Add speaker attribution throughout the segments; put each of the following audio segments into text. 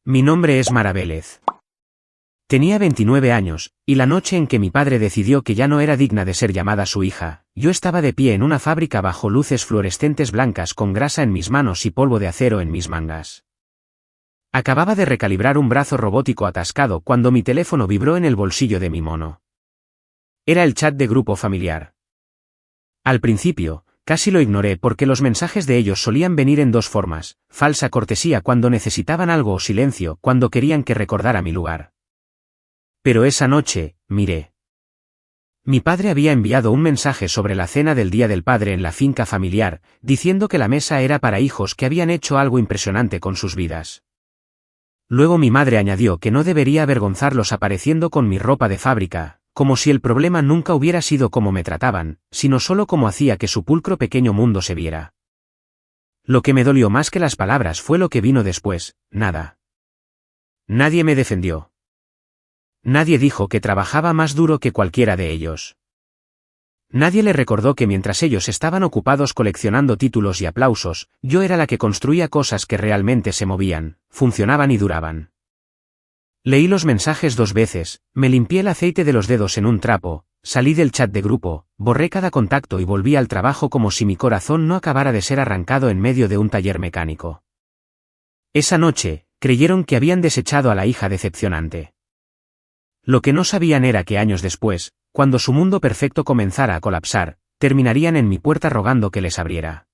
Speaker 1: Mi nombre es Mara Vélez. Tenía 29 años, y la noche en que mi padre decidió que ya no era digna de ser llamada su hija, yo estaba de pie en una fábrica bajo luces fluorescentes blancas con grasa en mis manos y polvo de acero en mis mangas. Acababa de recalibrar un brazo robótico atascado cuando mi teléfono vibró en el bolsillo de mi mono. Era el chat de grupo familiar. Al principio, casi lo ignoré porque los mensajes de ellos solían venir en dos formas: falsa cortesía cuando necesitaban algo o silencio cuando querían que recordara mi lugar. Pero esa noche, miré. Mi padre había enviado un mensaje sobre la cena del Día del Padre en la finca familiar, diciendo que la mesa era para hijos que habían hecho algo impresionante con sus vidas. Luego mi madre añadió que no debería avergonzarlos apareciendo con mi ropa de fábrica, como si el problema nunca hubiera sido cómo me trataban, sino solo cómo hacía que su pulcro pequeño mundo se viera. Lo que me dolió más que las palabras fue lo que vino después: nada. Nadie me defendió. Nadie dijo que trabajaba más duro que cualquiera de ellos. Nadie le recordó que mientras ellos estaban ocupados coleccionando títulos y aplausos, yo era la que construía cosas que realmente se movían, funcionaban y duraban. Leí los mensajes 2 veces, me limpié el aceite de los dedos en un trapo, salí del chat de grupo, borré cada contacto y volví al trabajo como si mi corazón no acabara de ser arrancado en medio de un taller mecánico. Esa noche, creyeron que habían desechado a la hija decepcionante. Lo que no sabían era que años después, cuando su mundo perfecto comenzara a colapsar, terminarían en mi puerta rogando que les abriera.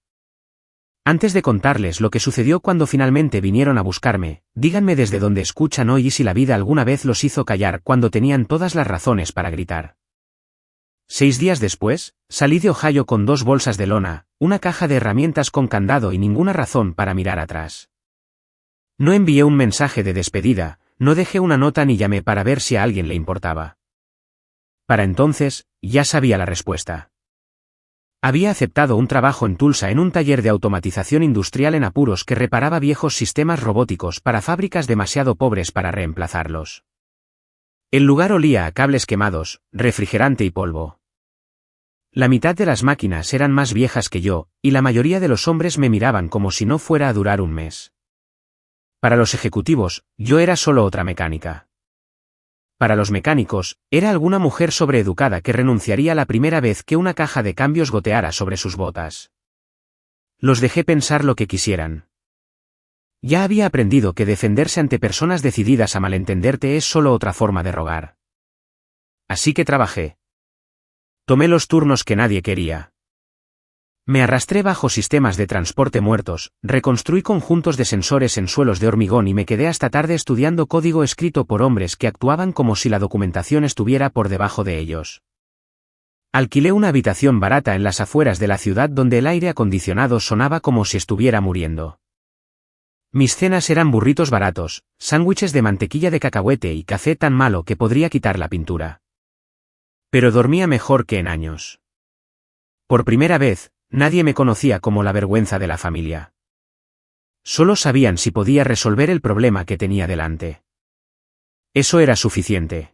Speaker 1: Antes de contarles lo que sucedió cuando finalmente vinieron a buscarme, díganme desde dónde escuchan hoy y si la vida alguna vez los hizo callar cuando tenían todas las razones para gritar. 6 días después, salí de Ohio con 2 bolsas de lona, una caja de herramientas con candado y ninguna razón para mirar atrás. No envié un mensaje de despedida, no dejé una nota ni llamé para ver si a alguien le importaba. Para entonces, ya sabía la respuesta. Había aceptado un trabajo en Tulsa en un taller de automatización industrial en apuros que reparaba viejos sistemas robóticos para fábricas demasiado pobres para reemplazarlos. El lugar olía a cables quemados, refrigerante y polvo. La mitad de las máquinas eran más viejas que yo, y la mayoría de los hombres me miraban como si no fuera a durar un mes. Para los ejecutivos, yo era solo otra mecánica. Para los mecánicos, era alguna mujer sobreeducada que renunciaría la primera vez que una caja de cambios goteara sobre sus botas. Los dejé pensar lo que quisieran. Ya había aprendido que defenderse ante personas decididas a malentenderte es solo otra forma de rogar. Así que trabajé. Tomé los turnos que nadie quería. Me arrastré bajo sistemas de transporte muertos, reconstruí conjuntos de sensores en suelos de hormigón y me quedé hasta tarde estudiando código escrito por hombres que actuaban como si la documentación estuviera por debajo de ellos. Alquilé una habitación barata en las afueras de la ciudad donde el aire acondicionado sonaba como si estuviera muriendo. Mis cenas eran burritos baratos, sándwiches de mantequilla de cacahuete y café tan malo que podría quitar la pintura. Pero dormía mejor que en años. Por primera vez, nadie me conocía como la vergüenza de la familia. Solo sabían si podía resolver el problema que tenía delante. Eso era suficiente.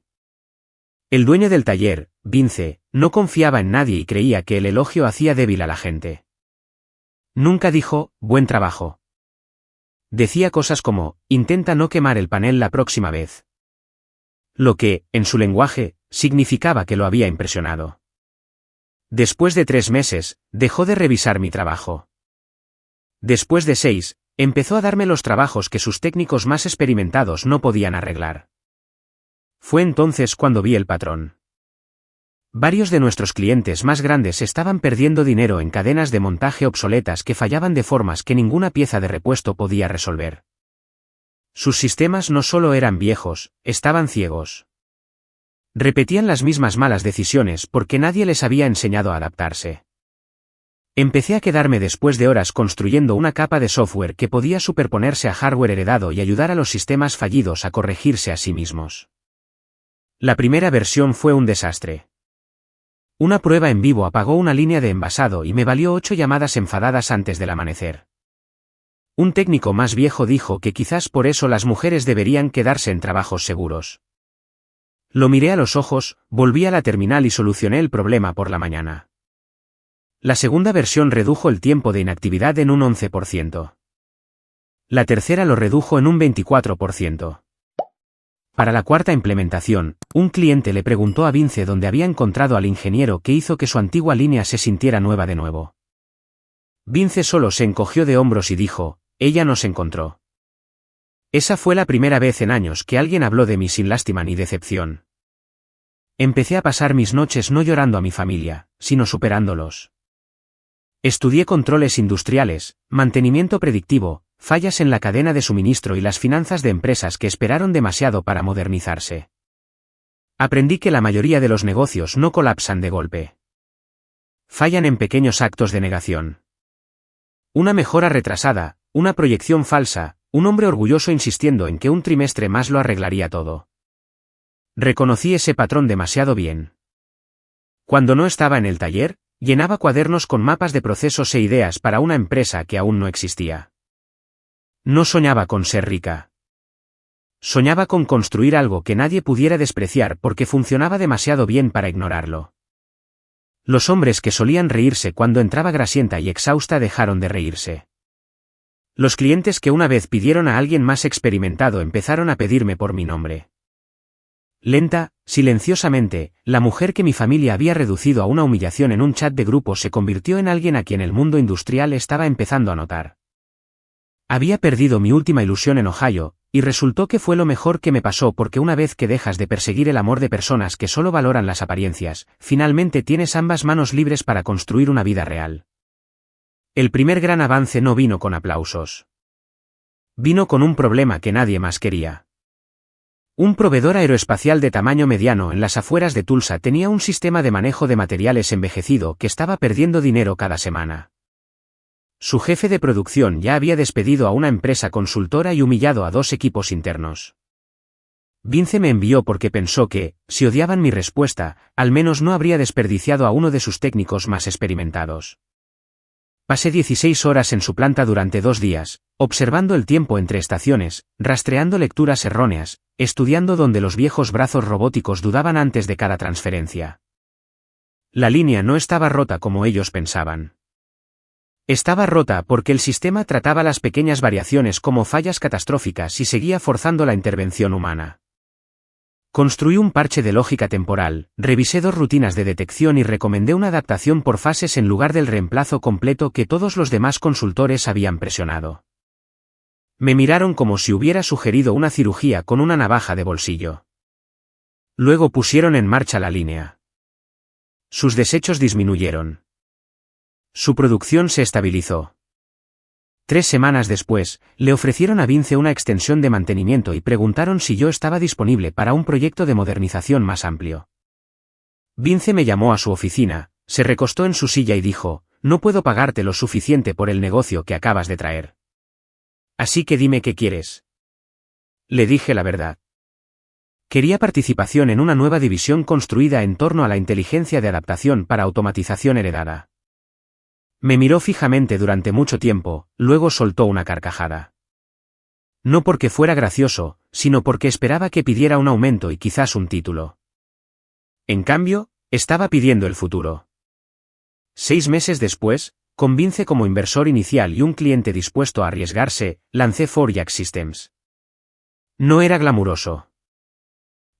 Speaker 1: El dueño del taller, Vince, no confiaba en nadie y creía que el elogio hacía débil a la gente. Nunca dijo, buen trabajo. Decía cosas como, intenta no quemar el panel la próxima vez. Lo que, en su lenguaje, significaba que lo había impresionado. Después de 3 meses, dejó de revisar mi trabajo. Después de 6, empezó a darme los trabajos que sus técnicos más experimentados no podían arreglar. Fue entonces cuando vi el patrón. Varios de nuestros clientes más grandes estaban perdiendo dinero en cadenas de montaje obsoletas que fallaban de formas que ninguna pieza de repuesto podía resolver. Sus sistemas no solo eran viejos, estaban ciegos. Repetían las mismas malas decisiones porque nadie les había enseñado a adaptarse. Empecé a quedarme después de horas construyendo una capa de software que podía superponerse a hardware heredado y ayudar a los sistemas fallidos a corregirse a sí mismos. La primera versión fue un desastre. Una prueba en vivo apagó una línea de envasado y me valió 8 llamadas enfadadas antes del amanecer. Un técnico más viejo dijo que quizás por eso las mujeres deberían quedarse en trabajos seguros. Lo miré a los ojos, volví a la terminal y solucioné el problema por la mañana. La segunda versión redujo el tiempo de inactividad en un 11%. La tercera lo redujo en un 24%. Para la cuarta implementación, un cliente le preguntó a Vince dónde había encontrado al ingeniero que hizo que su antigua línea se sintiera nueva de nuevo. Vince solo se encogió de hombros y dijo, ella nos encontró. Esa fue la primera vez en años que alguien habló de mí sin lástima ni decepción. Empecé a pasar mis noches no llorando a mi familia, sino superándolos. Estudié controles industriales, mantenimiento predictivo, fallas en la cadena de suministro y las finanzas de empresas que esperaron demasiado para modernizarse. Aprendí que la mayoría de los negocios no colapsan de golpe. Fallan en pequeños actos de negación. Una mejora retrasada, una proyección falsa, un hombre orgulloso insistiendo en que un trimestre más lo arreglaría todo. Reconocí ese patrón demasiado bien. Cuando no estaba en el taller, llenaba cuadernos con mapas de procesos e ideas para una empresa que aún no existía. No soñaba con ser rica. Soñaba con construir algo que nadie pudiera despreciar porque funcionaba demasiado bien para ignorarlo. Los hombres que solían reírse cuando entraba grasienta y exhausta dejaron de reírse. Los clientes que una vez pidieron a alguien más experimentado empezaron a pedirme por mi nombre. Lenta, silenciosamente, la mujer que mi familia había reducido a una humillación en un chat de grupo se convirtió en alguien a quien el mundo industrial estaba empezando a notar. Había perdido mi última ilusión en Ohio, y resultó que fue lo mejor que me pasó porque una vez que dejas de perseguir el amor de personas que solo valoran las apariencias, finalmente tienes ambas manos libres para construir una vida real. El primer gran avance no vino con aplausos. Vino con un problema que nadie más quería. Un proveedor aeroespacial de tamaño mediano en las afueras de Tulsa tenía un sistema de manejo de materiales envejecido que estaba perdiendo dinero cada semana. Su jefe de producción ya había despedido a una empresa consultora y humillado a 2 equipos internos. Vince me envió porque pensó que, si odiaban mi respuesta, al menos no habría desperdiciado a uno de sus técnicos más experimentados. Pasé 16 horas en su planta durante 2 días, observando el tiempo entre estaciones, rastreando lecturas erróneas, estudiando donde los viejos brazos robóticos dudaban antes de cada transferencia. La línea no estaba rota como ellos pensaban. Estaba rota porque el sistema trataba las pequeñas variaciones como fallas catastróficas y seguía forzando la intervención humana. Construí un parche de lógica temporal, revisé 2 rutinas de detección y recomendé una adaptación por fases en lugar del reemplazo completo que todos los demás consultores habían presionado. Me miraron como si hubiera sugerido una cirugía con una navaja de bolsillo. Luego pusieron en marcha la línea. Sus desechos disminuyeron. Su producción se estabilizó. 3 semanas después, le ofrecieron a Vince una extensión de mantenimiento y preguntaron si yo estaba disponible para un proyecto de modernización más amplio. Vince me llamó a su oficina, se recostó en su silla y dijo, no puedo pagarte lo suficiente por el negocio que acabas de traer. Así que dime qué quieres. Le dije la verdad. Quería participación en una nueva división construida en torno a la inteligencia de adaptación para automatización heredada. Me miró fijamente durante mucho tiempo, luego soltó una carcajada. No porque fuera gracioso, sino porque esperaba que pidiera un aumento y quizás un título. En cambio, estaba pidiendo el futuro. 6 meses después, con Vince como inversor inicial y un cliente dispuesto a arriesgarse, lancé 4Jack Systems. No era glamuroso.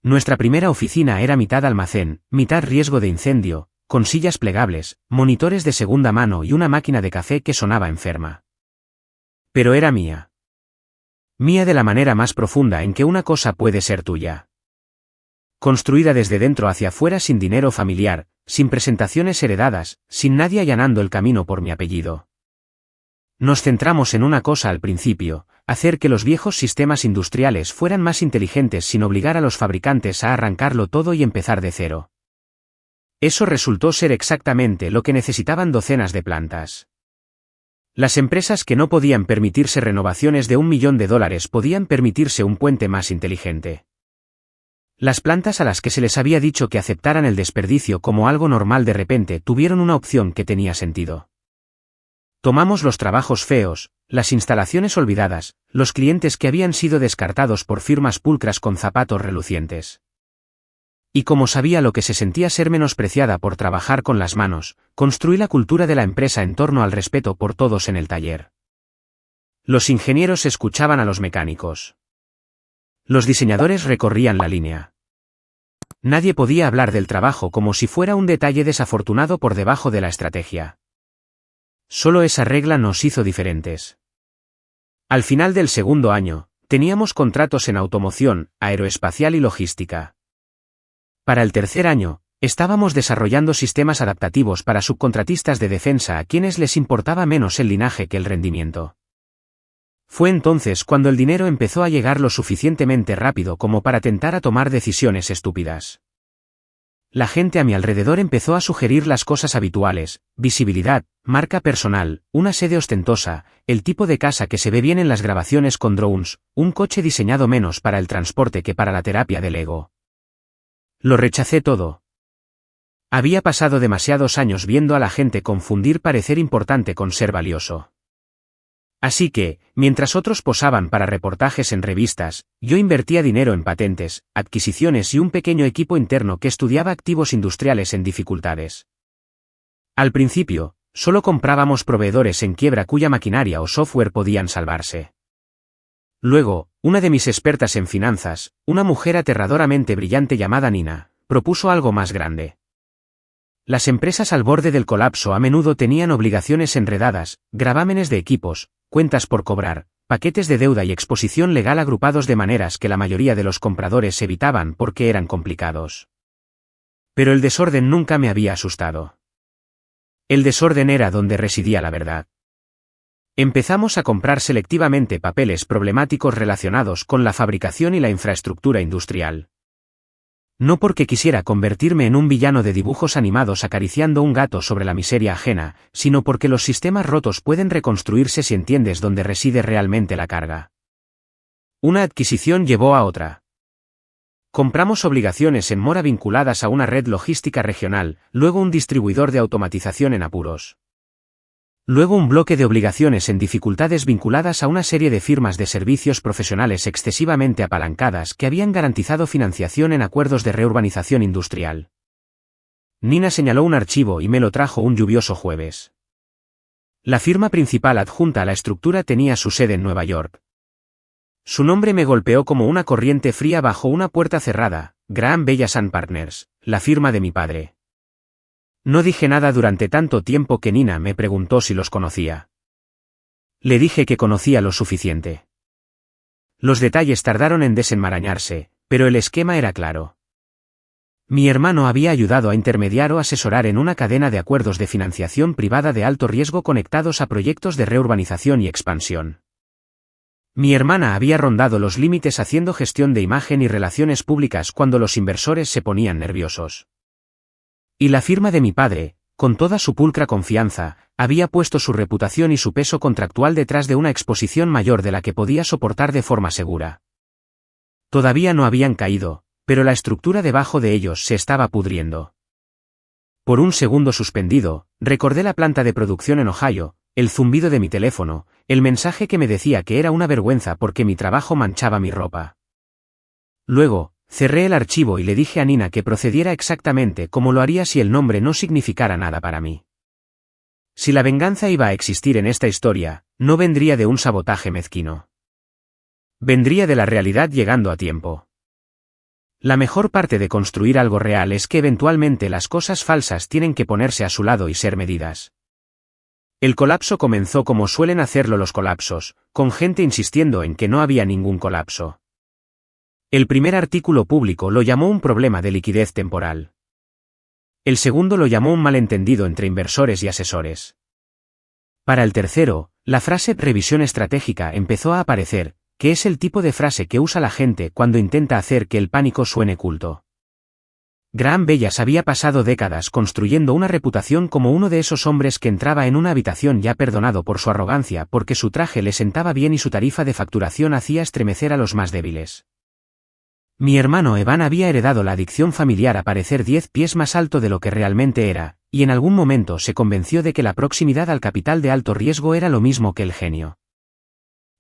Speaker 1: Nuestra primera oficina era mitad almacén, mitad riesgo de incendio, con sillas plegables, monitores de segunda mano y una máquina de café que sonaba enferma. Pero era mía. Mía de la manera más profunda en que una cosa puede ser tuya. Construida desde dentro hacia afuera sin dinero familiar, sin presentaciones heredadas, sin nadie allanando el camino por mi apellido. Nos centramos en una cosa al principio, hacer que los viejos sistemas industriales fueran más inteligentes sin obligar a los fabricantes a arrancarlo todo y empezar de cero. Eso resultó ser exactamente lo que necesitaban docenas de plantas. Las empresas que no podían permitirse renovaciones de $1 millón podían permitirse un puente más inteligente. Las plantas a las que se les había dicho que aceptaran el desperdicio como algo normal de repente tuvieron una opción que tenía sentido. Tomamos los trabajos feos, las instalaciones olvidadas, los clientes que habían sido descartados por firmas pulcras con zapatos relucientes. Y como sabía lo que se sentía ser menospreciada por trabajar con las manos, construí la cultura de la empresa en torno al respeto por todos en el taller. Los ingenieros escuchaban a los mecánicos. Los diseñadores recorrían la línea. Nadie podía hablar del trabajo como si fuera un detalle desafortunado por debajo de la estrategia. Solo esa regla nos hizo diferentes. Al final del segundo año, teníamos contratos en automoción, aeroespacial y logística. Para el tercer año, estábamos desarrollando sistemas adaptativos para subcontratistas de defensa a quienes les importaba menos el linaje que el rendimiento. Fue entonces cuando el dinero empezó a llegar lo suficientemente rápido como para tentar a tomar decisiones estúpidas. La gente a mi alrededor empezó a sugerir las cosas habituales: visibilidad, marca personal, una sede ostentosa, el tipo de casa que se ve bien en las grabaciones con drones, un coche diseñado menos para el transporte que para la terapia del ego. Lo rechacé todo. Había pasado demasiados años viendo a la gente confundir parecer importante con ser valioso. Así que, mientras otros posaban para reportajes en revistas, yo invertía dinero en patentes, adquisiciones y un pequeño equipo interno que estudiaba activos industriales en dificultades. Al principio, solo comprábamos proveedores en quiebra cuya maquinaria o software podían salvarse. Luego, una de mis expertas en finanzas, una mujer aterradoramente brillante llamada Nina, propuso algo más grande. Las empresas al borde del colapso a menudo tenían obligaciones enredadas, gravámenes de equipos, cuentas por cobrar, paquetes de deuda y exposición legal agrupados de maneras que la mayoría de los compradores evitaban porque eran complicados. Pero el desorden nunca me había asustado. El desorden era donde residía la verdad. Empezamos a comprar selectivamente papeles problemáticos relacionados con la fabricación y la infraestructura industrial. No porque quisiera convertirme en un villano de dibujos animados acariciando un gato sobre la miseria ajena, sino porque los sistemas rotos pueden reconstruirse si entiendes dónde reside realmente la carga. Una adquisición llevó a otra. Compramos obligaciones en mora vinculadas a una red logística regional, luego un distribuidor de automatización en apuros. Luego un bloque de obligaciones en dificultades vinculadas a una serie de firmas de servicios profesionales excesivamente apalancadas que habían garantizado financiación en acuerdos de reurbanización industrial. Nina señaló un archivo y me lo trajo un lluvioso jueves. La firma principal adjunta a la estructura tenía su sede en Nueva York. Su nombre me golpeó como una corriente fría bajo una puerta cerrada: Graham Bellas & Partners, la firma de mi padre. No dije nada durante tanto tiempo que Nina me preguntó si los conocía. Le dije que conocía lo suficiente. Los detalles tardaron en desenmarañarse, pero el esquema era claro. Mi hermano había ayudado a intermediar o asesorar en una cadena de acuerdos de financiación privada de alto riesgo conectados a proyectos de reurbanización y expansión. Mi hermana había rondado los límites haciendo gestión de imagen y relaciones públicas cuando los inversores se ponían nerviosos. Y la firma de mi padre, con toda su pulcra confianza, había puesto su reputación y su peso contractual detrás de una exposición mayor de la que podía soportar de forma segura. Todavía no habían caído, pero la estructura debajo de ellos se estaba pudriendo. Por un segundo suspendido, recordé la planta de producción en Ohio, el zumbido de mi teléfono, el mensaje que me decía que era una vergüenza porque mi trabajo manchaba mi ropa. Luego, cerré el archivo y le dije a Nina que procediera exactamente como lo haría si el nombre no significara nada para mí. Si la venganza iba a existir en esta historia, no vendría de un sabotaje mezquino. Vendría de la realidad llegando a tiempo. La mejor parte de construir algo real es que eventualmente las cosas falsas tienen que ponerse a su lado y ser medidas. El colapso comenzó como suelen hacerlo los colapsos, con gente insistiendo en que no había ningún colapso. El primer artículo público lo llamó un problema de liquidez temporal. El segundo lo llamó un malentendido entre inversores y asesores. Para el tercero, la frase revisión estratégica empezó a aparecer, que es el tipo de frase que usa la gente cuando intenta hacer que el pánico suene culto. Graham Bellas había pasado décadas construyendo una reputación como uno de esos hombres que entraba en una habitación ya perdonado por su arrogancia porque su traje le sentaba bien y su tarifa de facturación hacía estremecer a los más débiles. Mi hermano Evan había heredado la adicción familiar a parecer 10 pies más alto de lo que realmente era, y en algún momento se convenció de que la proximidad al capital de alto riesgo era lo mismo que el genio.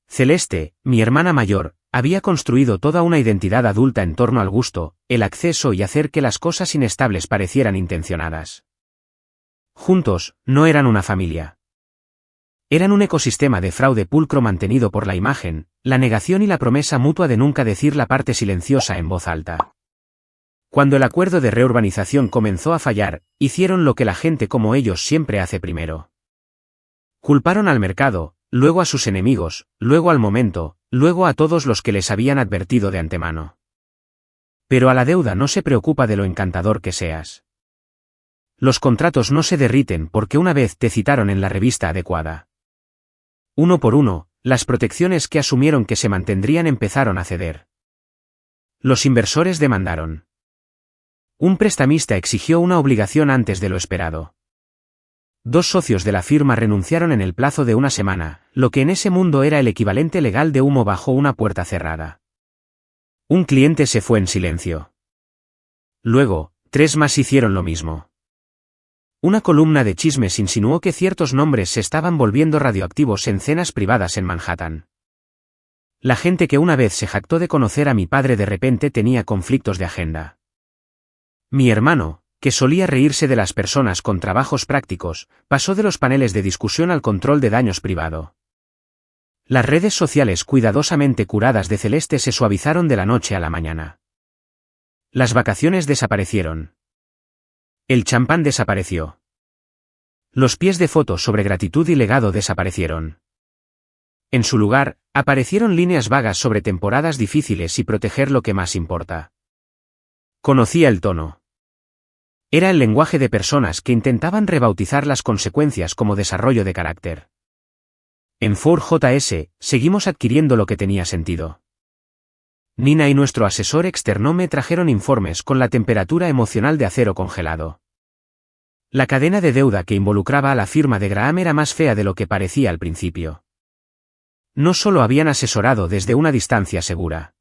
Speaker 1: Celeste, mi hermana mayor, había construido toda una identidad adulta en torno al gusto, el acceso y hacer que las cosas inestables parecieran intencionadas. Juntos, no eran una familia. Eran un ecosistema de fraude pulcro mantenido por la imagen, la negación y la promesa mutua de nunca decir la parte silenciosa en voz alta. Cuando el acuerdo de reurbanización comenzó a fallar, hicieron lo que la gente como ellos siempre hace primero. Culparon al mercado, luego a sus enemigos, luego al momento, luego a todos los que les habían advertido de antemano. Pero a la deuda no se preocupa de lo encantador que seas. Los contratos no se derriten porque una vez te citaron en la revista adecuada. Uno por uno, las protecciones que asumieron que se mantendrían empezaron a ceder. Los inversores demandaron. Un prestamista exigió una obligación antes de lo esperado. 2 socios de la firma renunciaron en el plazo de una semana, lo que en ese mundo era el equivalente legal de humo bajo una puerta cerrada. Un cliente se fue en silencio. Luego, 3 más hicieron lo mismo. Una columna de chismes insinuó que ciertos nombres se estaban volviendo radioactivos en cenas privadas en Manhattan. La gente que una vez se jactó de conocer a mi padre de repente tenía conflictos de agenda. Mi hermano, que solía reírse de las personas con trabajos prácticos, pasó de los paneles de discusión al control de daños privado. Las redes sociales cuidadosamente curadas de celeste se suavizaron de la noche a la mañana. Las vacaciones desaparecieron. El champán desapareció. Los pies de fotos sobre gratitud y legado desaparecieron. En su lugar, aparecieron líneas vagas sobre temporadas difíciles y proteger lo que más importa. Conocía el tono. Era el lenguaje de personas que intentaban rebautizar las consecuencias como desarrollo de carácter. En 4JS, seguimos adquiriendo lo que tenía sentido. Nina y nuestro asesor externo me trajeron informes con la temperatura emocional de acero congelado. La cadena de deuda que involucraba a la firma de Graham era más fea de lo que parecía al principio. No solo habían asesorado desde una distancia segura.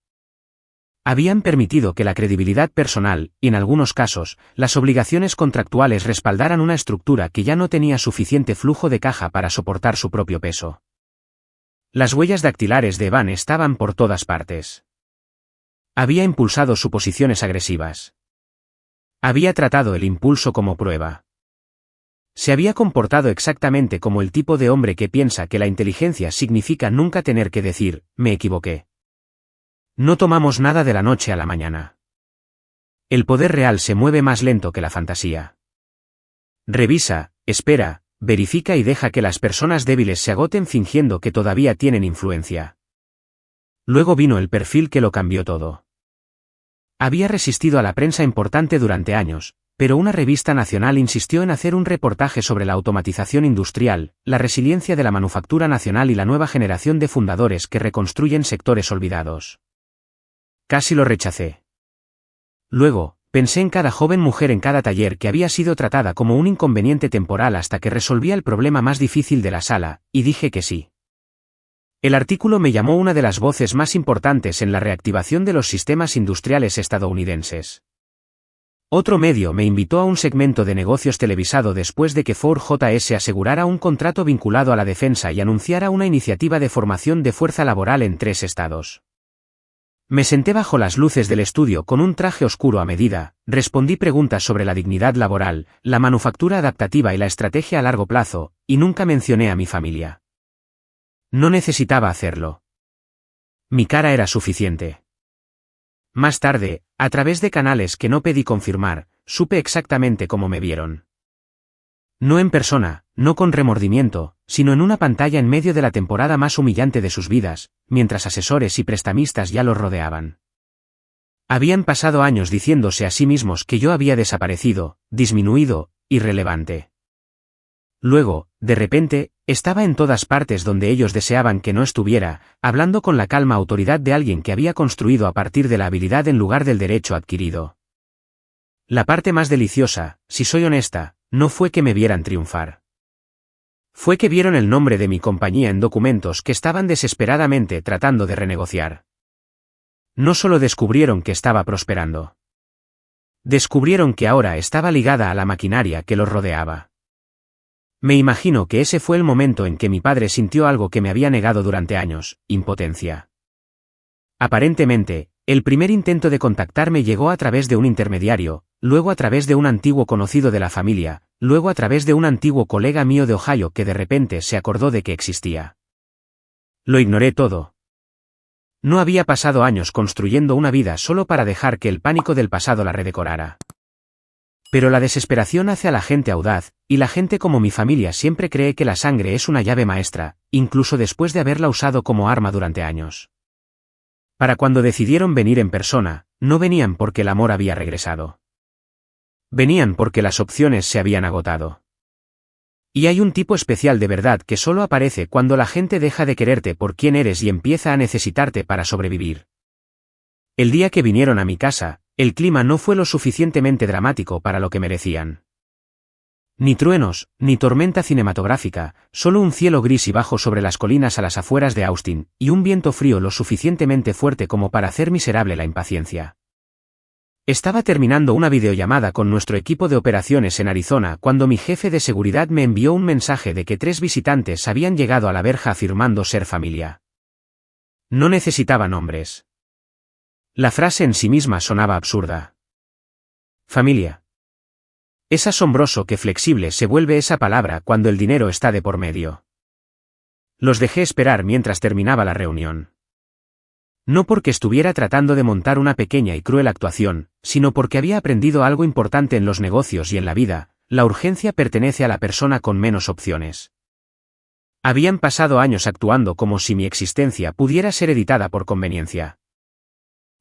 Speaker 1: Habían permitido que la credibilidad personal, y en algunos casos, las obligaciones contractuales respaldaran una estructura que ya no tenía suficiente flujo de caja para soportar su propio peso. Las huellas dactilares de Evan estaban por todas partes. Había impulsado suposiciones agresivas. Había tratado el impulso como prueba. Se había comportado exactamente como el tipo de hombre que piensa que la inteligencia significa nunca tener que decir, me equivoqué. No tomamos nada de la noche a la mañana. El poder real se mueve más lento que la fantasía. Revisa, espera, verifica y deja que las personas débiles se agoten fingiendo que todavía tienen influencia. Luego vino el perfil que lo cambió todo. Había resistido a la prensa importante durante años, pero una revista nacional insistió en hacer un reportaje sobre la automatización industrial, la resiliencia de la manufactura nacional y la nueva generación de fundadores que reconstruyen sectores olvidados. Casi lo rechacé. Luego, pensé en cada joven mujer en cada taller que había sido tratada como un inconveniente temporal hasta que resolvía el problema más difícil de la sala, y dije que sí. El artículo me llamó una de las voces más importantes en la reactivación de los sistemas industriales estadounidenses. Otro medio me invitó a un segmento de negocios televisado después de que 4JS asegurara un contrato vinculado a la defensa y anunciara una iniciativa de formación de fuerza laboral en 3 estados. Me senté bajo las luces del estudio con un traje oscuro a medida, respondí preguntas sobre la dignidad laboral, la manufactura adaptativa y la estrategia a largo plazo, y nunca mencioné a mi familia. No necesitaba hacerlo. Mi cara era suficiente. Más tarde, a través de canales que no pedí confirmar, supe exactamente cómo me vieron. No en persona, no con remordimiento, sino en una pantalla en medio de la temporada más humillante de sus vidas, mientras asesores y prestamistas ya los rodeaban. Habían pasado años diciéndose a sí mismos que yo había desaparecido, disminuido, irrelevante. Luego, de repente, estaba en todas partes donde ellos deseaban que no estuviera, hablando con la calma autoridad de alguien que había construido a partir de la habilidad en lugar del derecho adquirido. La parte más deliciosa, si soy honesta, no fue que me vieran triunfar. Fue que vieron el nombre de mi compañía en documentos que estaban desesperadamente tratando de renegociar. No solo descubrieron que estaba prosperando. Descubrieron que ahora estaba ligada a la maquinaria que los rodeaba. Me imagino que ese fue el momento en que mi padre sintió algo que me había negado durante años, impotencia. Aparentemente, el primer intento de contactarme llegó a través de un intermediario, luego a través de un antiguo conocido de la familia, luego a través de un antiguo colega mío de Ohio que de repente se acordó de que existía. Lo ignoré todo. No había pasado años construyendo una vida solo para dejar que el pánico del pasado la redecorara. Pero la desesperación hace a la gente audaz, y la gente como mi familia siempre cree que la sangre es una llave maestra, incluso después de haberla usado como arma durante años. Para cuando decidieron venir en persona, no venían porque el amor había regresado. Venían porque las opciones se habían agotado. Y hay un tipo especial de verdad que solo aparece cuando la gente deja de quererte por quién eres y empieza a necesitarte para sobrevivir. El día que vinieron a mi casa, el clima no fue lo suficientemente dramático para lo que merecían. Ni truenos, ni tormenta cinematográfica, solo un cielo gris y bajo sobre las colinas a las afueras de Austin, y un viento frío lo suficientemente fuerte como para hacer miserable la impaciencia. Estaba terminando una videollamada con nuestro equipo de operaciones en Arizona cuando mi jefe de seguridad me envió un mensaje de que 3 visitantes habían llegado a la verja afirmando ser familia. No necesitaba nombres. La frase en sí misma sonaba absurda. Familia. Es asombroso que flexible se vuelve esa palabra cuando el dinero está de por medio. Los dejé esperar mientras terminaba la reunión. No porque estuviera tratando de montar una pequeña y cruel actuación, sino porque había aprendido algo importante en los negocios y en la vida: la urgencia pertenece a la persona con menos opciones. Habían pasado años actuando como si mi existencia pudiera ser editada por conveniencia.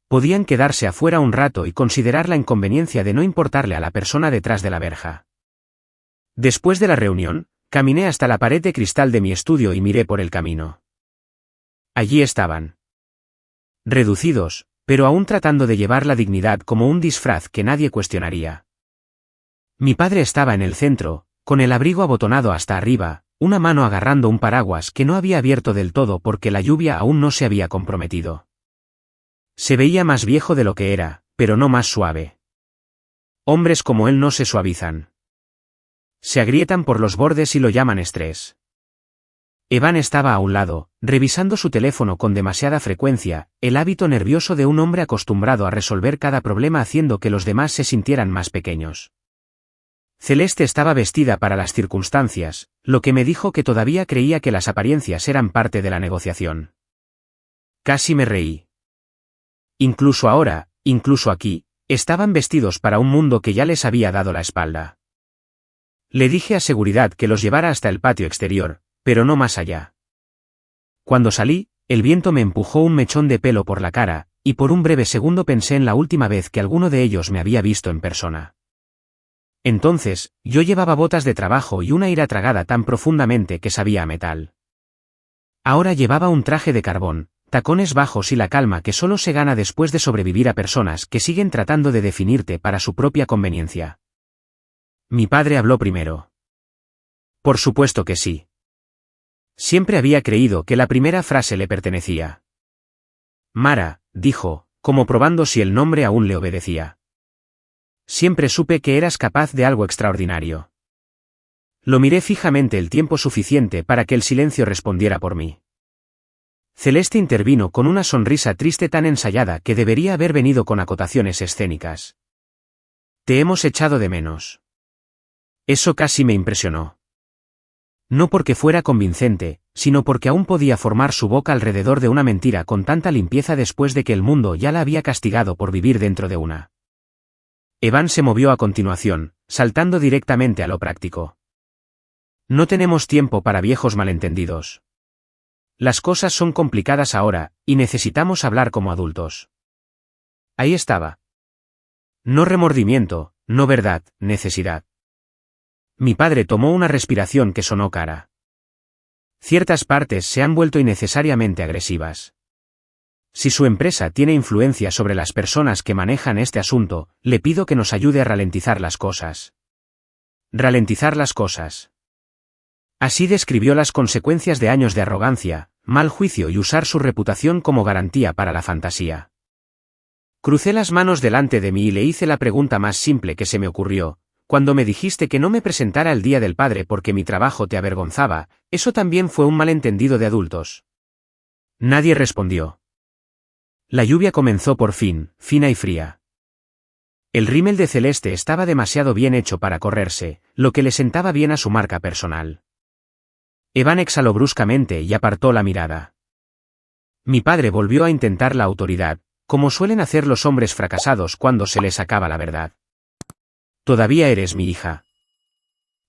Speaker 1: Podían quedarse afuera un rato y considerar la inconveniencia de no importarle a la persona detrás de la verja. Después de la reunión, caminé hasta la pared de cristal de mi estudio y miré por el camino. Allí estaban. Reducidos, pero aún tratando de llevar la dignidad como un disfraz que nadie cuestionaría. Mi padre estaba en el centro, con el abrigo abotonado hasta arriba, una mano agarrando un paraguas que no había abierto del todo porque la lluvia aún no se había comprometido. Se veía más viejo de lo que era, pero no más suave. Hombres como él no se suavizan. Se agrietan por los bordes y lo llaman estrés. Evan estaba a un lado, revisando su teléfono con demasiada frecuencia, el hábito nervioso de un hombre acostumbrado a resolver cada problema haciendo que los demás se sintieran más pequeños. Celeste estaba vestida para las circunstancias, lo que me dijo que todavía creía que las apariencias eran parte de la negociación. Casi me reí. Incluso ahora, incluso aquí, estaban vestidos para un mundo que ya les había dado la espalda. Le dije a seguridad que los llevara hasta el patio exterior, pero no más allá. Cuando salí, el viento me empujó un mechón de pelo por la cara, y por un breve segundo pensé en la última vez que alguno de ellos me había visto en persona. Entonces, yo llevaba botas de trabajo y una ira tragada tan profundamente que sabía a metal. Ahora llevaba un traje de carbón, tacones bajos y la calma que solo se gana después de sobrevivir a personas que siguen tratando de definirte para su propia conveniencia. Mi padre habló primero. Por supuesto que sí. Siempre había creído que la primera frase le pertenecía. Mara, dijo, como probando si el nombre aún le obedecía. Siempre supe que eras capaz de algo extraordinario. Lo miré fijamente el tiempo suficiente para que el silencio respondiera por mí. Celeste intervino con una sonrisa triste tan ensayada que debería haber venido con acotaciones escénicas. Te hemos echado de menos. Eso casi me impresionó. No porque fuera convincente, sino porque aún podía formar su boca alrededor de una mentira con tanta limpieza después de que el mundo ya la había castigado por vivir dentro de una. Evan se movió a continuación, saltando directamente a lo práctico. No tenemos tiempo para viejos malentendidos. Las cosas son complicadas ahora, y necesitamos hablar como adultos. Ahí estaba. No remordimiento, no verdad, necesidad. Mi padre tomó una respiración que sonó cara. Ciertas partes se han vuelto innecesariamente agresivas. Si su empresa tiene influencia sobre las personas que manejan este asunto, le pido que nos ayude a ralentizar las cosas. Ralentizar las cosas. Así describió las consecuencias de años de arrogancia, mal juicio y usar su reputación como garantía para la fantasía. Crucé las manos delante de mí y le hice la pregunta más simple que se me ocurrió. Cuando me dijiste que no me presentara el Día del Padre porque mi trabajo te avergonzaba, ¿eso también fue un malentendido de adultos? Nadie respondió. La lluvia comenzó por fin, fina y fría. El rímel de Celeste estaba demasiado bien hecho para correrse, lo que le sentaba bien a su marca personal. Evan exhaló bruscamente y apartó la mirada. Mi padre volvió a intentar la autoridad, como suelen hacer los hombres fracasados cuando se les acaba la verdad. Todavía eres mi hija.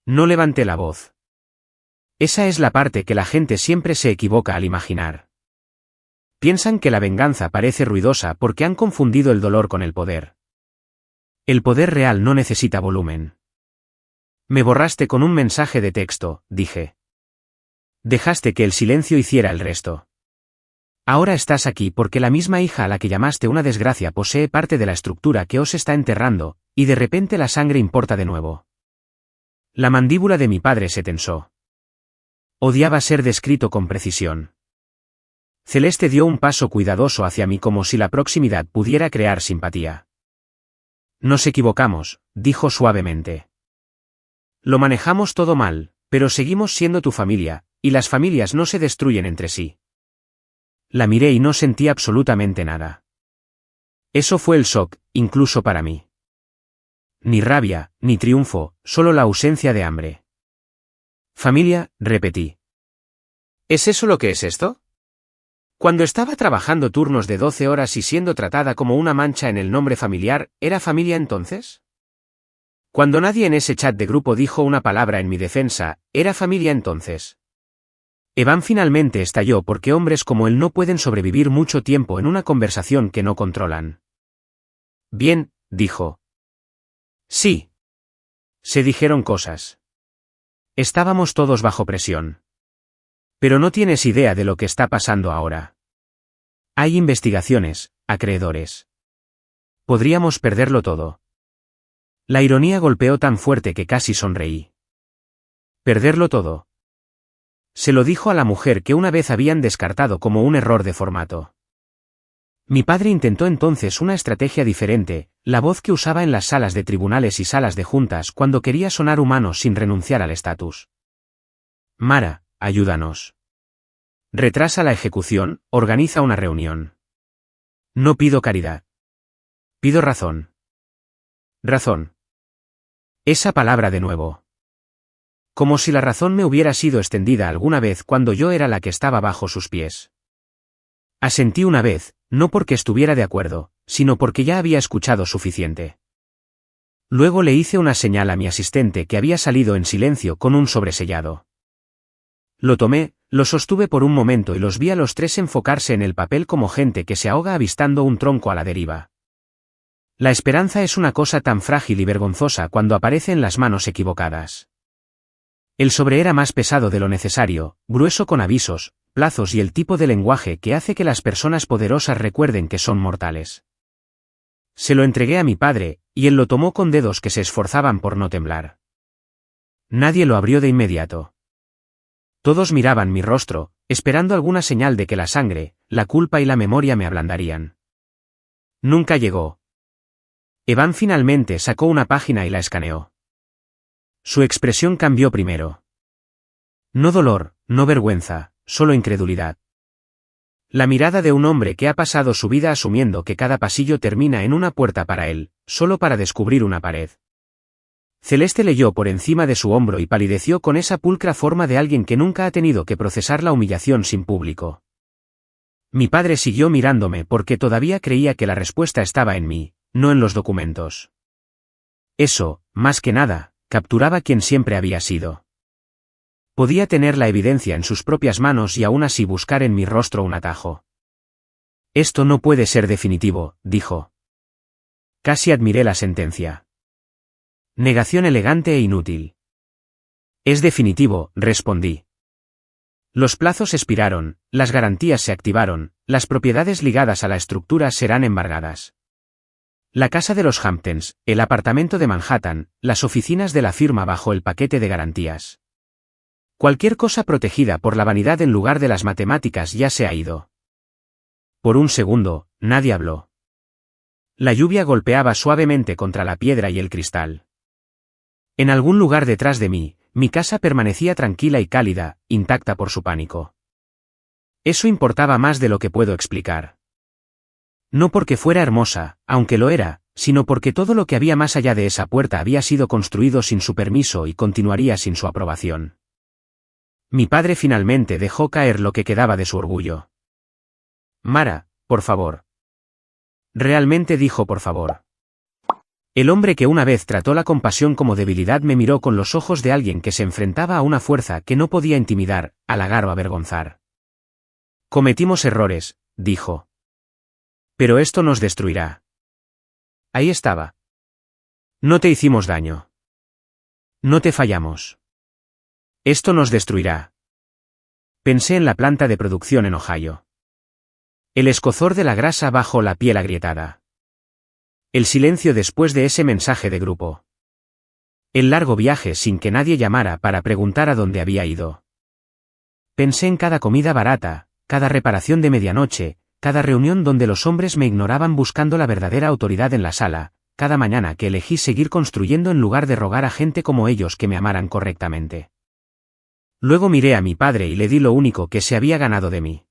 Speaker 1: No levanté la voz. Esa es la parte que la gente siempre se equivoca al imaginar. Piensan que la venganza parece ruidosa porque han confundido el dolor con el poder. El poder real no necesita volumen. Me borraste con un mensaje de texto, dije. Dejaste que el silencio hiciera el resto. Ahora estás aquí porque la misma hija a la que llamaste una desgracia posee parte de la estructura que os está enterrando, y de repente la sangre importa de nuevo. La mandíbula de mi padre se tensó. Odiaba ser descrito con precisión. Celeste dio un paso cuidadoso hacia mí como si la proximidad pudiera crear simpatía. Nos equivocamos, dijo suavemente. Lo manejamos todo mal, pero seguimos siendo tu familia, y las familias no se destruyen entre sí. La miré y no sentí absolutamente nada. Eso fue el shock, incluso para mí. Ni rabia, ni triunfo, solo la ausencia de hambre. Familia, repetí. ¿Es eso lo que es esto? Cuando estaba trabajando turnos de 12 horas y siendo tratada como una mancha en el nombre familiar, ¿era familia entonces? Cuando nadie en ese chat de grupo dijo una palabra en mi defensa, ¿era familia entonces? Evan finalmente estalló porque hombres como él no pueden sobrevivir mucho tiempo en una conversación que no controlan. Bien, dijo. Sí. Se dijeron cosas. Estábamos todos bajo presión. Pero no tienes idea de lo que está pasando ahora. Hay investigaciones, acreedores. Podríamos perderlo todo. La ironía golpeó tan fuerte que casi sonreí. ¿Perderlo todo? Se lo dijo a la mujer que una vez habían descartado como un error de formato. Mi padre intentó entonces una estrategia diferente, la voz que usaba en las salas de tribunales y salas de juntas cuando quería sonar humano sin renunciar al estatus. Mara, ayúdanos. Retrasa la ejecución, organiza una reunión. No pido caridad. Pido razón. Razón. Esa palabra de nuevo. Como si la razón me hubiera sido extendida alguna vez cuando yo era la que estaba bajo sus pies. Asentí una vez, no porque estuviera de acuerdo, sino porque ya había escuchado suficiente. Luego le hice una señal a mi asistente que había salido en silencio con un sobresellado. Lo tomé, lo sostuve por un momento y los vi a los tres enfocarse en el papel como gente que se ahoga avistando un tronco a la deriva. La esperanza es una cosa tan frágil y vergonzosa cuando aparece en las manos equivocadas. El sobre era más pesado de lo necesario, grueso con avisos, plazos y el tipo de lenguaje que hace que las personas poderosas recuerden que son mortales. Se lo entregué a mi padre, y él lo tomó con dedos que se esforzaban por no temblar. Nadie lo abrió de inmediato. Todos miraban mi rostro, esperando alguna señal de que la sangre, la culpa y la memoria me ablandarían. Nunca llegó. Evan finalmente sacó una página y la escaneó. Su expresión cambió primero. No dolor, no vergüenza, solo incredulidad. La mirada de un hombre que ha pasado su vida asumiendo que cada pasillo termina en una puerta para él, solo para descubrir una pared. Celeste leyó por encima de su hombro y palideció con esa pulcra forma de alguien que nunca ha tenido que procesar la humillación sin público. Mi padre siguió mirándome porque todavía creía que la respuesta estaba en mí, no en los documentos. Eso, más que nada, capturaba quien siempre había sido. Podía tener la evidencia en sus propias manos y aún así buscar en mi rostro un atajo. Esto no puede ser definitivo, dijo. Casi admiré la sentencia. Negación elegante e inútil. Es definitivo, respondí. Los plazos expiraron, las garantías se activaron, las propiedades ligadas a la estructura serán embargadas. La casa de los Hamptons, el apartamento de Manhattan, las oficinas de la firma bajo el paquete de garantías. Cualquier cosa protegida por la vanidad en lugar de las matemáticas ya se ha ido. Por un segundo, nadie habló. La lluvia golpeaba suavemente contra la piedra y el cristal. En algún lugar detrás de mí, mi casa permanecía tranquila y cálida, intacta por su pánico. Eso importaba más de lo que puedo explicar. No porque fuera hermosa, aunque lo era, sino porque todo lo que había más allá de esa puerta había sido construido sin su permiso y continuaría sin su aprobación. Mi padre finalmente dejó caer lo que quedaba de su orgullo. Mara, por favor. Realmente dijo por favor. El hombre que una vez trató la compasión como debilidad me miró con los ojos de alguien que se enfrentaba a una fuerza que no podía intimidar, halagar o avergonzar. Cometimos errores, dijo. Pero esto nos destruirá. Ahí estaba. No te hicimos daño. No te fallamos. Esto nos destruirá. Pensé en la planta de producción en Ohio. El escozor de la grasa bajo la piel agrietada. El silencio después de ese mensaje de grupo. El largo viaje sin que nadie llamara para preguntar a dónde había ido. Pensé en cada comida barata, cada reparación de medianoche, cada reunión donde los hombres me ignoraban buscando la verdadera autoridad en la sala, cada mañana que elegí seguir construyendo en lugar de rogar a gente como ellos que me amaran correctamente. Luego miré a mi padre y le di lo único que se había ganado de mí.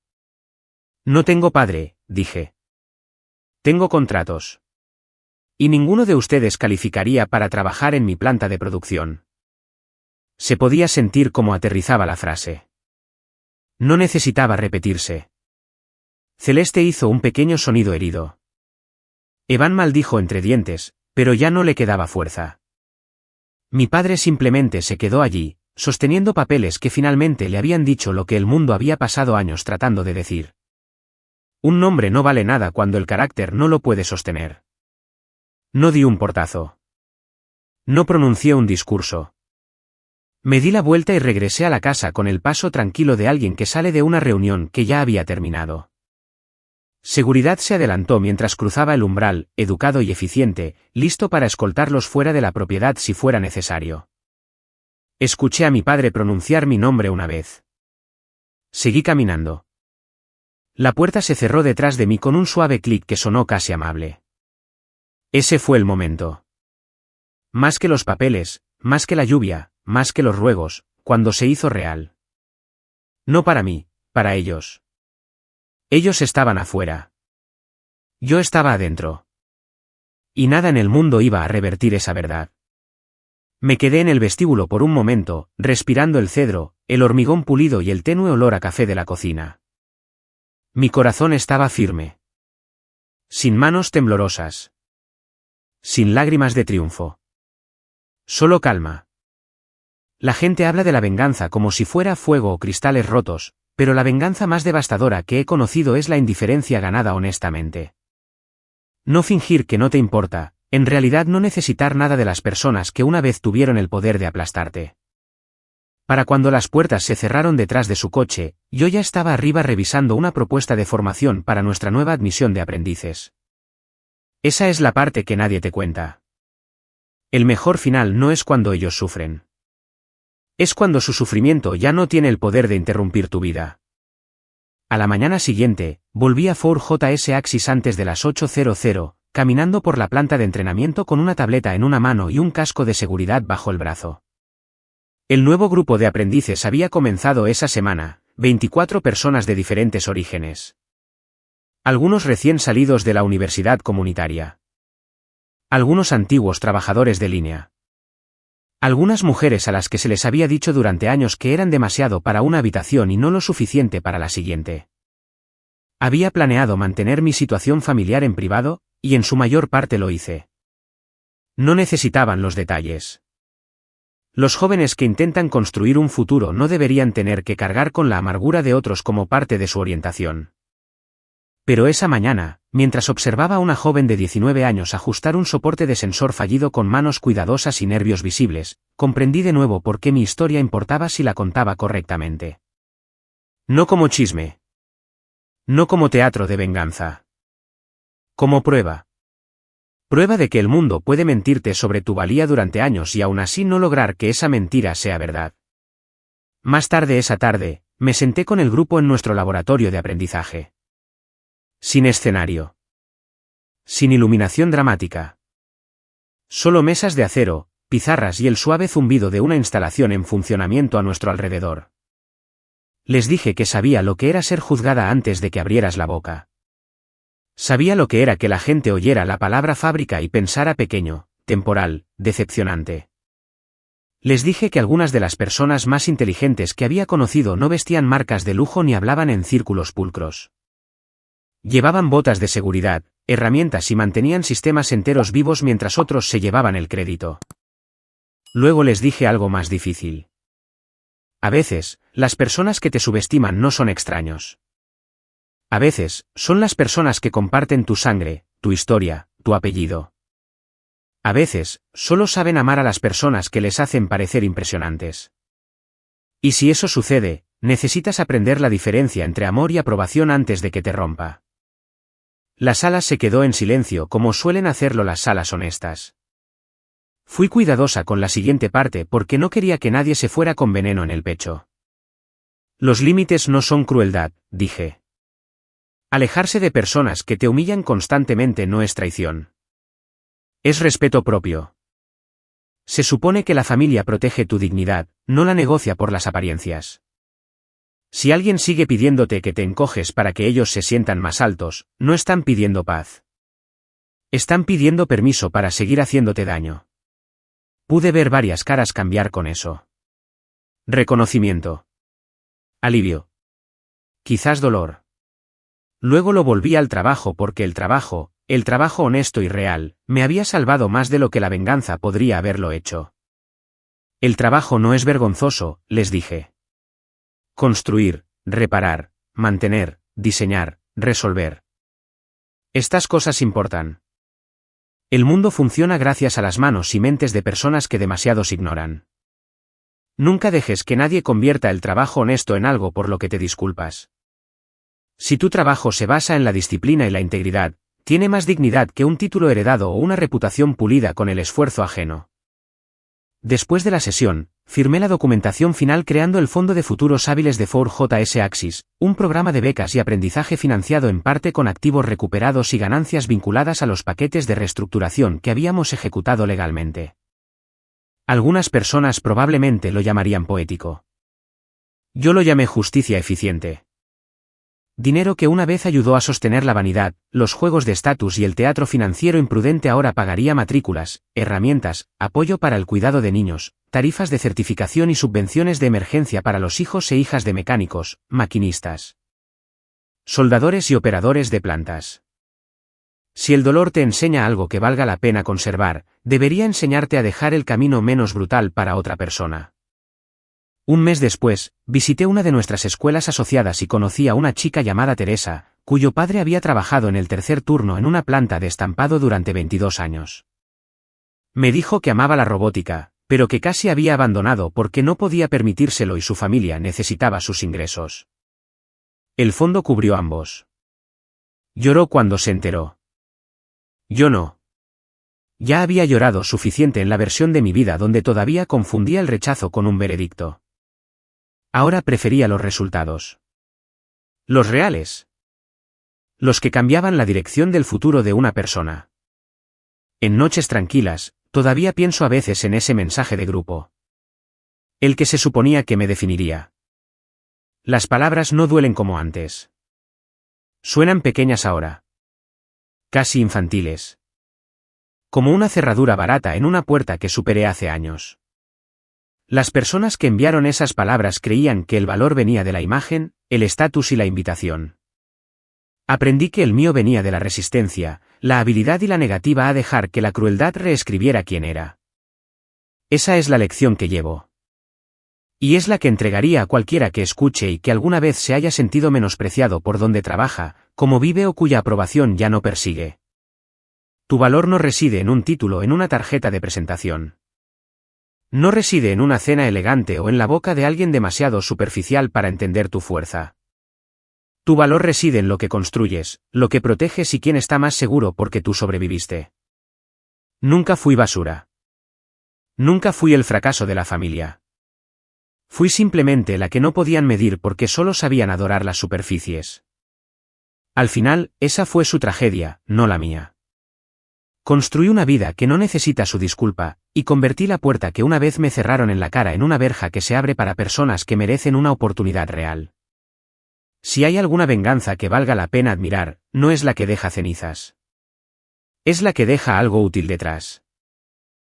Speaker 1: No tengo padre, dije. Tengo contratos. Y ninguno de ustedes calificaría para trabajar en mi planta de producción. Se podía sentir cómo aterrizaba la frase. No necesitaba repetirse. Celeste hizo un pequeño sonido herido. Evan maldijo entre dientes, pero ya no le quedaba fuerza. Mi padre simplemente se quedó allí, sosteniendo papeles que finalmente le habían dicho lo que el mundo había pasado años tratando de decir. Un nombre no vale nada cuando el carácter no lo puede sostener. No di un portazo. No pronuncié un discurso. Me di la vuelta y regresé a la casa con el paso tranquilo de alguien que sale de una reunión que ya había terminado. Seguridad se adelantó mientras cruzaba el umbral, educado y eficiente, listo para escoltarlos fuera de la propiedad si fuera necesario. Escuché a mi padre pronunciar mi nombre una vez. Seguí caminando. La puerta se cerró detrás de mí con un suave clic que sonó casi amable. Ese fue el momento. Más que los papeles, más que la lluvia, más que los ruegos, cuando se hizo real. No para mí, para ellos. Ellos estaban afuera. Yo estaba adentro. Y nada en el mundo iba a revertir esa verdad. Me quedé en el vestíbulo por un momento, respirando el cedro, el hormigón pulido y el tenue olor a café de la cocina. Mi corazón estaba firme. Sin manos temblorosas. Sin lágrimas de triunfo. Solo calma. La gente habla de la venganza como si fuera fuego o cristales rotos, pero la venganza más devastadora que he conocido es la indiferencia ganada honestamente. No fingir que no te importa, en realidad no necesitar nada de las personas que una vez tuvieron el poder de aplastarte. Para cuando las puertas se cerraron detrás de su coche, yo ya estaba arriba revisando una propuesta de formación para nuestra nueva admisión de aprendices. Esa es la parte que nadie te cuenta. El mejor final no es cuando ellos sufren. Es cuando su sufrimiento ya no tiene el poder de interrumpir tu vida. A la mañana siguiente, volví a Fort JS Axis antes de las 8:00, caminando por la planta de entrenamiento con una tableta en una mano y un casco de seguridad bajo el brazo. El nuevo grupo de aprendices había comenzado esa semana, 24 personas de diferentes orígenes. Algunos recién salidos de la universidad comunitaria. Algunos antiguos trabajadores de línea. Algunas mujeres a las que se les había dicho durante años que eran demasiado para una habitación y no lo suficiente para la siguiente. Había planeado mantener mi situación familiar en privado, y en su mayor parte lo hice. No necesitaban los detalles. Los jóvenes que intentan construir un futuro no deberían tener que cargar con la amargura de otros como parte de su orientación. Pero esa mañana, mientras observaba a una joven de 19 años ajustar un soporte de sensor fallido con manos cuidadosas y nervios visibles, comprendí de nuevo por qué mi historia importaba si la contaba correctamente. No como chisme. No como teatro de venganza. Como prueba. Prueba de que el mundo puede mentirte sobre tu valía durante años y aún así no lograr que esa mentira sea verdad. Más tarde esa tarde, me senté con el grupo en nuestro laboratorio de aprendizaje. Sin escenario. Sin iluminación dramática. Solo mesas de acero, pizarras y el suave zumbido de una instalación en funcionamiento a nuestro alrededor. Les dije que sabía lo que era ser juzgada antes de que abrieras la boca. Sabía lo que era que la gente oyera la palabra fábrica y pensara pequeño, temporal, decepcionante. Les dije que algunas de las personas más inteligentes que había conocido no vestían marcas de lujo ni hablaban en círculos pulcros. Llevaban botas de seguridad, herramientas y mantenían sistemas enteros vivos mientras otros se llevaban el crédito. Luego les dije algo más difícil. A veces, las personas que te subestiman no son extraños. A veces, son las personas que comparten tu sangre, tu historia, tu apellido. A veces, solo saben amar a las personas que les hacen parecer impresionantes. Y si eso sucede, necesitas aprender la diferencia entre amor y aprobación antes de que te rompa. La sala se quedó en silencio como suelen hacerlo las salas honestas. Fui cuidadosa con la siguiente parte porque no quería que nadie se fuera con veneno en el pecho. Los límites no son crueldad, dije. Alejarse de personas que te humillan constantemente no es traición. Es respeto propio. Se supone que la familia protege tu dignidad, no la negocia por las apariencias. Si alguien sigue pidiéndote que te encoges para que ellos se sientan más altos, no están pidiendo paz. Están pidiendo permiso para seguir haciéndote daño. Pude ver varias caras cambiar con eso. Reconocimiento. Alivio. Quizás dolor. Luego lo volví al trabajo porque el trabajo honesto y real, me había salvado más de lo que la venganza podría haberlo hecho. El trabajo no es vergonzoso, les dije. Construir, reparar, mantener, diseñar, resolver. Estas cosas importan. El mundo funciona gracias a las manos y mentes de personas que demasiados ignoran. Nunca dejes que nadie convierta el trabajo honesto en algo por lo que te disculpas. Si tu trabajo se basa en la disciplina y la integridad, tiene más dignidad que un título heredado o una reputación pulida con el esfuerzo ajeno. Después de la sesión, firmé la documentación final creando el Fondo de Futuros Hábiles de 4JS Axis, un programa de becas y aprendizaje financiado en parte con activos recuperados y ganancias vinculadas a los paquetes de reestructuración que habíamos ejecutado legalmente. Algunas personas probablemente lo llamarían poético. Yo lo llamé justicia eficiente. Dinero que una vez ayudó a sostener la vanidad, los juegos de estatus y el teatro financiero imprudente ahora pagaría matrículas, herramientas, apoyo para el cuidado de niños, tarifas de certificación y subvenciones de emergencia para los hijos e hijas de mecánicos, maquinistas, soldadores y operadores de plantas. Si el dolor te enseña algo que valga la pena conservar, debería enseñarte a dejar el camino menos brutal para otra persona. Un mes después, visité una de nuestras escuelas asociadas y conocí a una chica llamada Teresa, cuyo padre había trabajado en el tercer turno en una planta de estampado durante 22 años. Me dijo que amaba la robótica, pero que casi había abandonado porque no podía permitírselo y su familia necesitaba sus ingresos. El fondo cubrió ambos. Lloró cuando se enteró. Yo no. Ya había llorado suficiente en la versión de mi vida donde todavía confundía el rechazo con un veredicto. Ahora prefería los resultados. Los reales. Los que cambiaban la dirección del futuro de una persona. En noches tranquilas, todavía pienso a veces en ese mensaje de grupo. El que se suponía que me definiría. Las palabras no duelen como antes. Suenan pequeñas ahora. Casi infantiles. Como una cerradura barata en una puerta que superé hace años. Las personas que enviaron esas palabras creían que el valor venía de la imagen, el estatus y la invitación. Aprendí que el mío venía de la resistencia, la habilidad y la negativa a dejar que la crueldad reescribiera quién era. Esa es la lección que llevo. Y es la que entregaría a cualquiera que escuche y que alguna vez se haya sentido menospreciado por donde trabaja, como vive o cuya aprobación ya no persigue. Tu valor no reside en un título, en una tarjeta de presentación. No reside en una cena elegante o en la boca de alguien demasiado superficial para entender tu fuerza. Tu valor reside en lo que construyes, lo que proteges y quién está más seguro porque tú sobreviviste. Nunca fui basura. Nunca fui el fracaso de la familia. Fui simplemente la que no podían medir porque solo sabían adorar las superficies. Al final, esa fue su tragedia, no la mía. Construí una vida que no necesita su disculpa, y convertí la puerta que una vez me cerraron en la cara en una verja que se abre para personas que merecen una oportunidad real. Si hay alguna venganza que valga la pena admirar, no es la que deja cenizas. Es la que deja algo útil detrás.